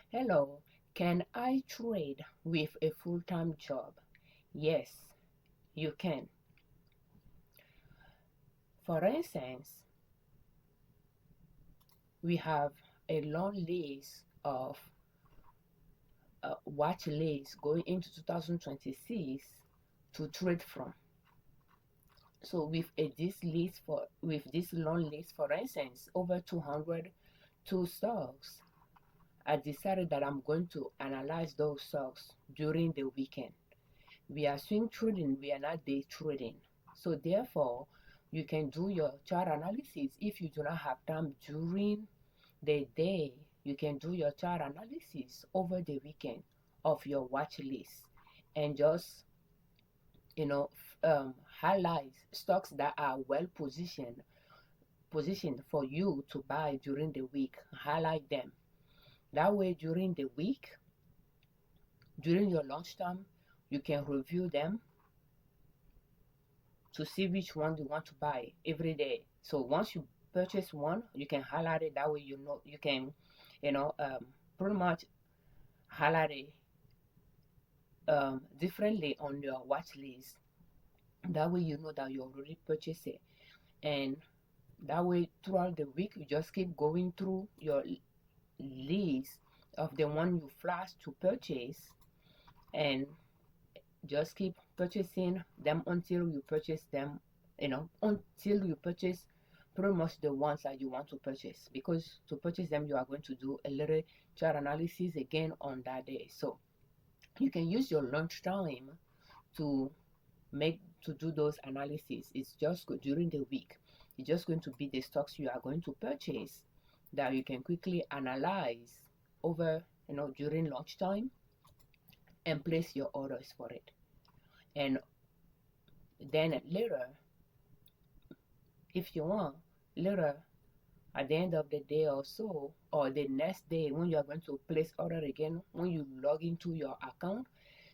Hello, can I trade with a full-time job? Yes, you can. For instance, we have a long list of watch list going into 2026 to trade from. So with this long list, for instance, over 202 stocks, I decided that I'm going to analyze those stocks during the weekend. We are swing trading, we are not day trading. So therefore, you can do your chart analysis. If you do not have time during the day, you can do your chart analysis over the weekend of your watch list and just you know highlight stocks that are well positioned for you to buy during the week. Highlight them. That way during the week, during your lunchtime, you can review them to see which one you want to buy every day. So once you purchase one, you can highlight it. That way you know you can, you know, pretty much highlight it differently on your watch list. That way you know that you already purchased it, and that way throughout the week you just keep going through your list of the one you flash to purchase, and just keep purchasing them until you purchase them, until you purchase pretty much the ones that you want to purchase, because to purchase them you are going to do a little chart analysis again on that day. So you can use your lunch time to do those analysis. It's just during the week, it's just going to be the stocks you are going to purchase that you can quickly analyze over, during lunchtime, and place your orders for it. And then later, if you want, later at the end of the day or so, or the next day when you are going to place order again, when you log into your account,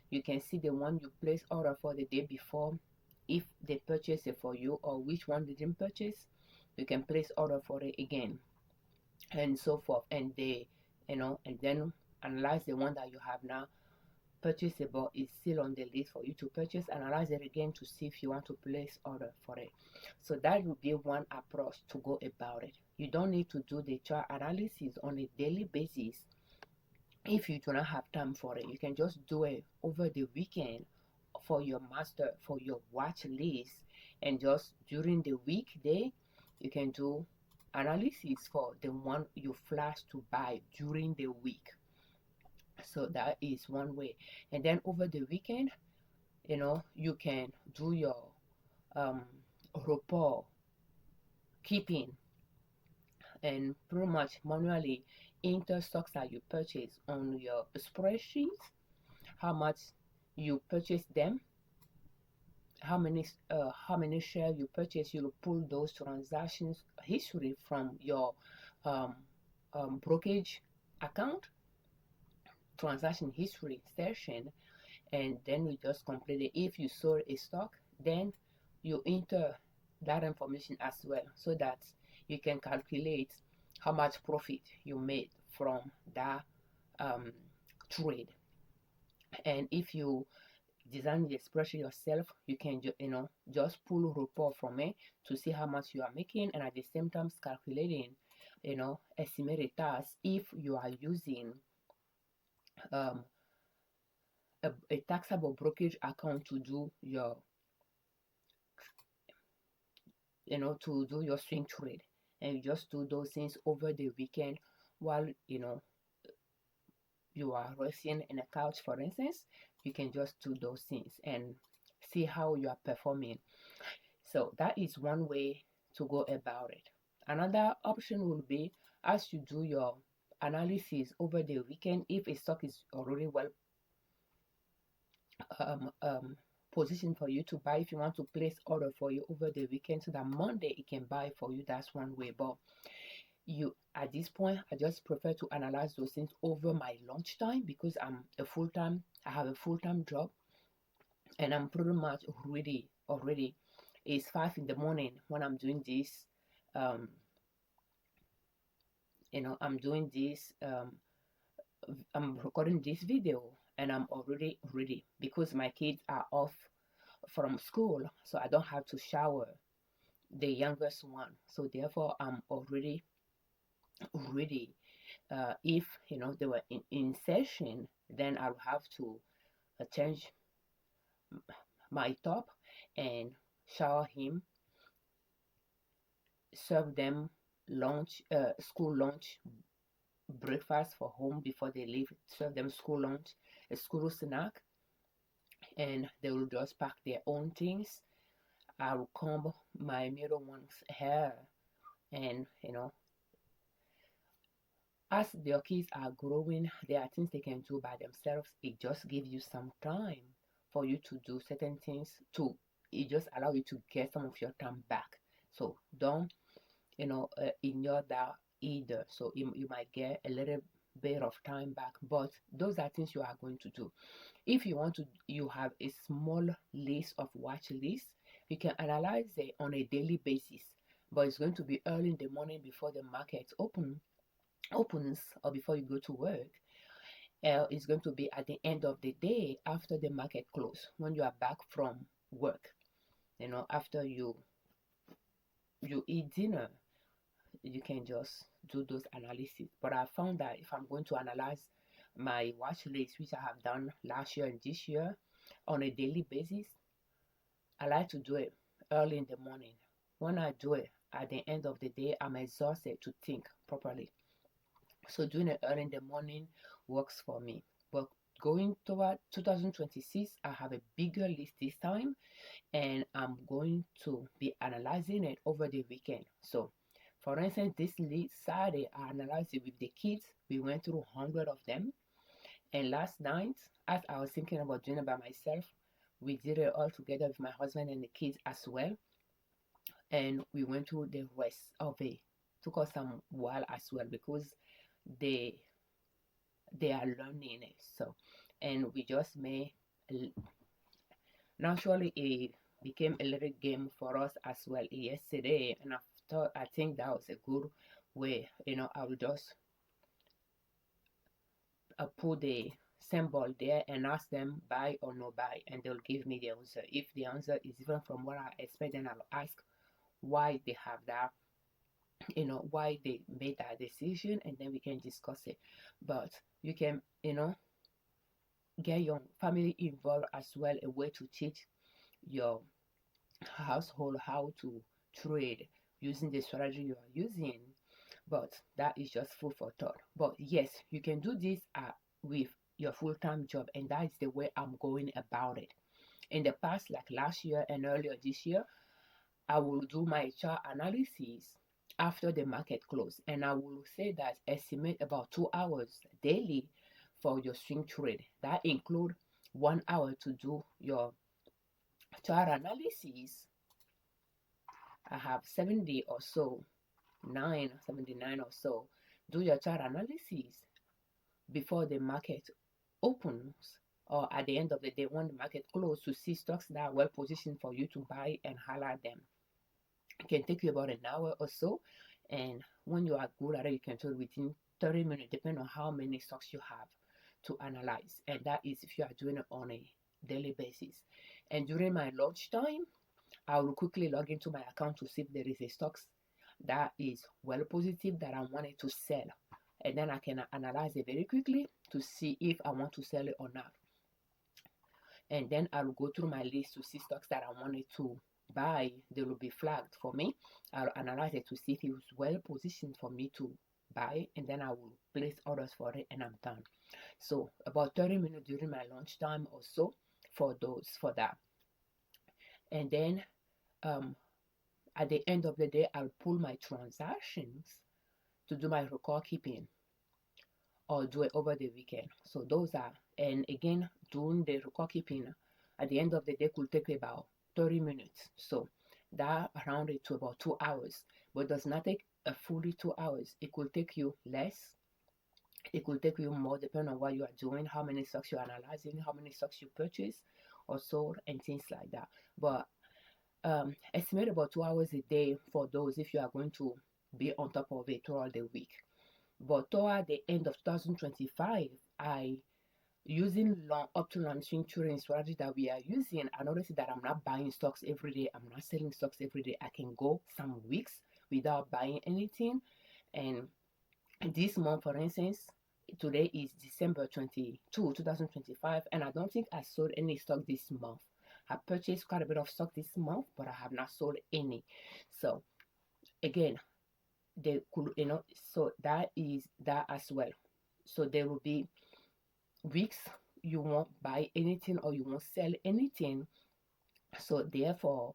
you can see the one you place order for the day before, if they purchase it for you, or which one they didn't purchase. You can place order for it again, and so forth. And and then analyze the one that you have now purchasable is still on the list for you to purchase. Analyze it again to see if you want to place order for it. So that would be one approach to go about it. You don't need to do the chart analysis on a daily basis if you do not have time for it. You can just do it over the weekend for your master, for your watch list, and just during the weekday you can do analysis for the one you flash to buy during the week. So that is one way. And then over the weekend, you can do your um report keeping, and pretty much manually enter stocks that you purchase on your spreadsheet, how much you purchase them, how many shares you purchase. You'll pull those transactions history from your um, brokerage account, transaction history session, and then you just complete it. If you sold a stock, then you enter that information as well, so that you can calculate how much profit you made from that um, trade. And if you design the expression yourself, you can just pull report from it to see how much you are making, and at the same time calculating estimated tax if you are using um, a taxable brokerage account to do your swing trade. And you just do those things over the weekend while you are resting in a couch, for instance. You can just do those things and see how you are performing. So that is one way to go about it. Another option will be, as you do your analysis over the weekend, if a stock is already well um, um, position for you to buy, if you want to place order for you over the weekend so that Monday it can buy for you, that's one way. But you, at this point, I just prefer to analyze those things over my lunchtime, because I have a full-time job, and I'm pretty much ready already. It's 5 in the morning when I'm doing this. I'm doing this I'm recording this video and I'm already ready because my kids are off from school, so I don't have to shower the youngest one. So therefore, I'm already ready. If they were in session, then I'll have to change my top and shower him, serve them school lunch, breakfast for home before they leave, serve them school lunch, a school snack, and they will just pack their own things. I will comb my middle one's hair, and as their kids are growing, there are things they can do by themselves. It just gives you some time for you to do certain things. It just allow you to get some of your time back. So don't ignore that either. So you might get a little bit of time back, but those are things you are going to do. If you want to, you have a small list of watch lists. You can analyze it on a daily basis, but it's going to be early in the morning before the market opens or before you go to work. It's going to be at the end of the day after the market close, when you are back from work. After you eat dinner, you can just do those analysis. But I found that if I'm going to analyze my watch list, which I have done last year and this year on a daily basis, I like to do it early in the morning. When I do it at the end of the day, I'm exhausted to think properly. So doing it early in the morning works for me. But going toward 2026, I have a bigger list this time, and I'm going to be analyzing it over the weekend. So for instance, this Saturday, I analyzed it with the kids. We went through 100 of them. And last night, as I was thinking about doing it by myself, we did it all together with my husband and the kids as well. And we went through the rest of it. Took us some while as well because they are learning it. So, and we just made, naturally it became a little game for us as well yesterday, and I think that was a good way. I will just put the symbol there and ask them buy or no buy, and they'll give me the answer. If the answer is different from what I expect, then I'll ask why they have that, why they made that decision, and then we can discuss it. But you can get your family involved as well, a way to teach your household how to trade using the strategy you are using. But that is just food for thought. But yes, you can do this with your full-time job, and that is the way I'm going about it. In the past, like last year and earlier this year, I will do my chart analysis after the market close, and I will say that estimate about 2 hours daily for your swing trade. That include 1 hour to do your chart analysis. I have 70 or so, 79 or so. Do your chart analysis before the market opens, or at the end of the day when the market closes, to see stocks that are well positioned for you to buy and highlight them. It can take you about an hour or so, and when you are good at it, you can do it within 30 minutes, depending on how many stocks you have to analyze. And that is if you are doing it on a daily basis. And during my lunchtime, I will quickly log into my account to see if there is a stocks that is well positive that I wanted to sell, and then I can analyze it very quickly to see if I want to sell it or not. And then I will go through my list to see stocks that I wanted to buy. They will be flagged for me. I'll analyze it to see if it was well positioned for me to buy, and then I will place orders for it, and I'm done. So about 30 minutes during my lunchtime or so for that. And then at the end of the day, I'll pull my transactions to do my record keeping or do it over the weekend. So those are, and again, doing the record keeping at the end of the day could take about 30 minutes. So that rounded to about 2 hours, but does not take a fully 2 hours. It could take you less. It could take you more, depending on what you are doing, how many stocks you're analyzing, how many stocks you purchase or sold, and things like that. But estimate about 2 hours a day for those if you are going to be on top of it throughout the week. But toward the end of 2025, I using long up-to-long swing trading strategy that we are using, I noticed that I'm not buying stocks every day. I'm not selling stocks every day. I can go some weeks without buying anything. And this month, for instance, today is December 22, 2025, and I don't think I sold any stock this month. I purchased quite a bit of stock this month, but I have not sold any. So again, they could, so that is that as well. So there will be weeks you won't buy anything or you won't sell anything. So therefore,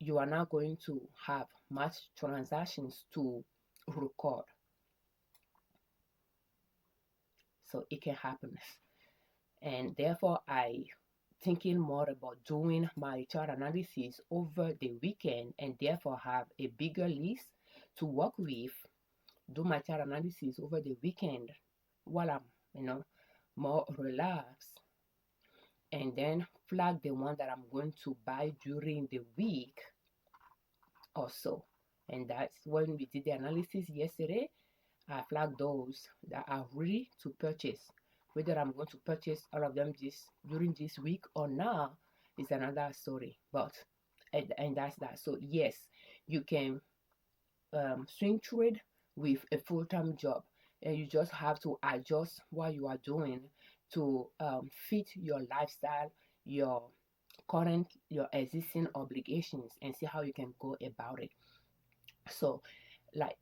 you are not going to have much transactions to record. So it can happen. And therefore, I thinking more about doing my chart analysis over the weekend and therefore have a bigger list to work with, do my chart analysis over the weekend while I'm more relaxed, and then flag the one that I'm going to buy during the week or so. And that's when we did the analysis yesterday. I flagged those that are ready to purchase. Whether I'm going to purchase all of them during this week or not is another story. But and that's that. So yes, you can swing trade with a full-time job, and you just have to adjust what you are doing to fit your lifestyle, your your existing obligations, and see how you can go about it. So like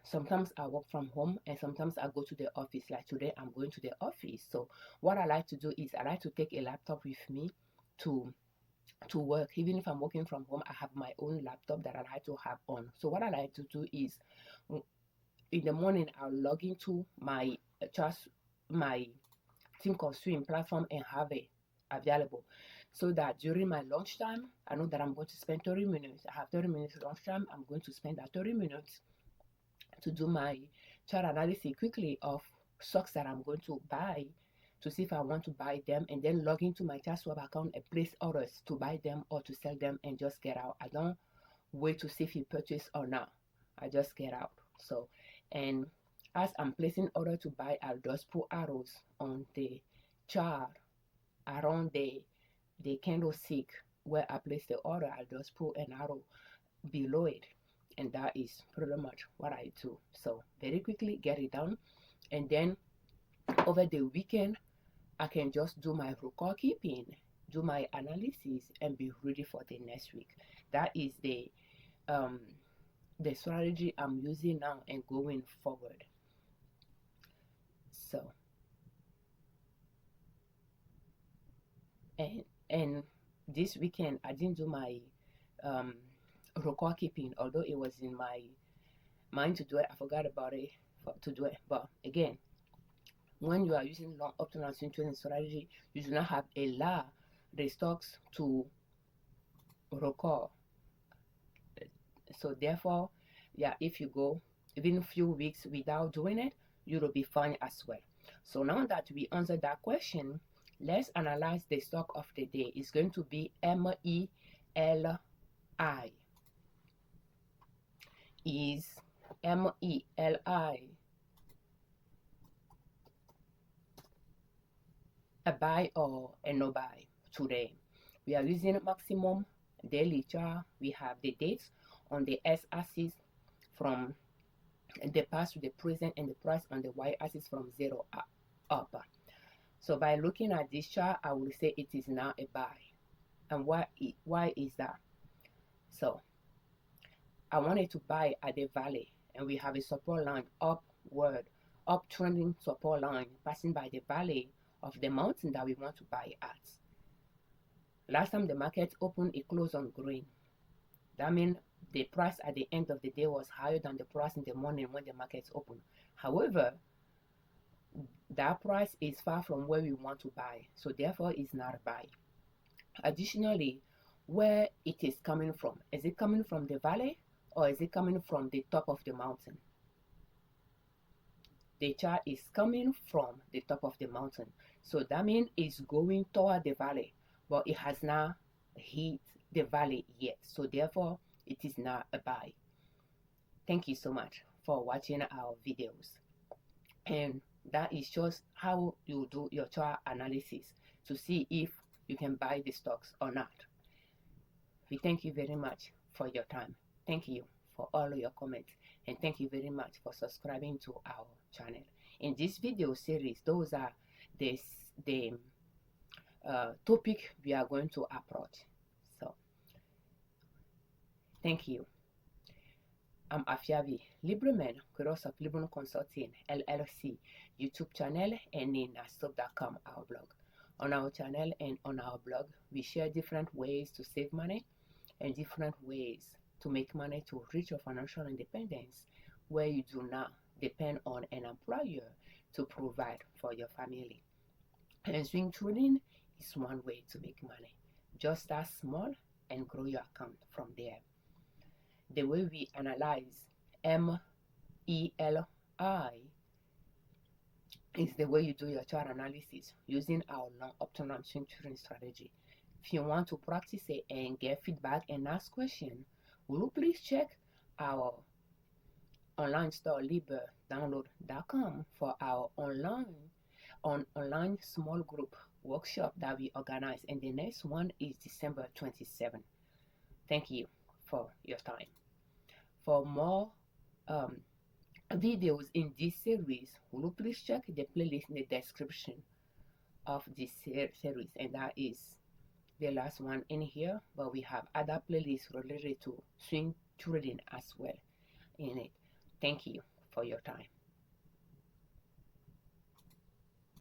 sometimes I work from home and sometimes I go to the office. Like today I'm going to the office. So what I like to do is I like to take a laptop with me to work. Even if I'm working from home, I have my own laptop that I like to have on. So what I like to do is in the morning I'll log into my my think of swim platform and have it available, so that during my lunchtime I know that I'm going to spend 30 minutes. I have 30 minutes lunchtime. I'm going to spend that 30 minutes to do my chart analysis quickly of stocks that I'm going to buy, to see if I want to buy them, and then log into my chart swap account and place orders to buy them or to sell them and just get out. I don't wait to see if you purchase or not. I just get out. So, and as I'm placing order to buy, I'll just put arrows on the chart around the candlestick where I place the order. I'll just put an arrow below it, and that is pretty much what I do. So very quickly get it done, and then over the weekend I can just do my record keeping, do my analysis, and be ready for the next week. That is the strategy I'm using now and going forward. So and this weekend I didn't do my record keeping, although it was in my mind to do it. I forgot about it to do it. But again, when you are using long up-to-long swing trading strategy, you do not have a lot the stocks to record. So therefore, yeah, if you go even a few weeks without doing it, you will be fine as well. So now that we answered that question, let's analyze the stock of the day. It's going to be MELI. Is MELI a buy or a no buy today? We are using maximum daily chart. We have the dates on the x-axis from the past to the present, and the price on the y-axis from 0 up. So by looking at this chart, I will say it is now a buy. And why is that? So I wanted to buy at the valley, and we have a support line upward, uptrending support line passing by the valley of the mountain that we want to buy at. Last time the market opened, it closed on green. That means the price at the end of the day was higher than the price in the morning when the markets opened. However, that price is far from where we want to buy, so therefore it's not a buy. Additionally, where it is coming from, is it coming from the valley or is it coming from the top of the mountain? The chart is coming from the top of the mountain, so that means it's going toward the valley, but it has not hit the valley yet, so therefore it is not a buy. Thank you so much for watching our videos. And that is just how you do your chart analysis to see if you can buy the stocks or not. We thank you very much for your time. Thank you for all your comments, and thank you very much for subscribing to our channel. In this video series, those are the topic we are going to approach. So thank you. I'm Afiavi, Liberman, Cross of Liberman Consulting, L.L.C, YouTube channel, and in stop.com, our blog. On our channel and on our blog, we share different ways to save money and different ways to make money to reach your financial independence, where you do not depend on an employer to provide for your family. And swing trading is one way to make money. Just start small and grow your account from there. The way we analyze MELI is the way you do your chart analysis using our long-optimum swing trading strategy. If you want to practice it and get feedback and ask questions, will you please check our online store liberdownload.com for our online small group workshop that we organize, and the next one is December 27. Thank you for your time. For more videos in this series, will you please check the playlist in the description of this series, and that is the last one in here, but we have other playlists related to swing trading as well in it. Thank you for your time.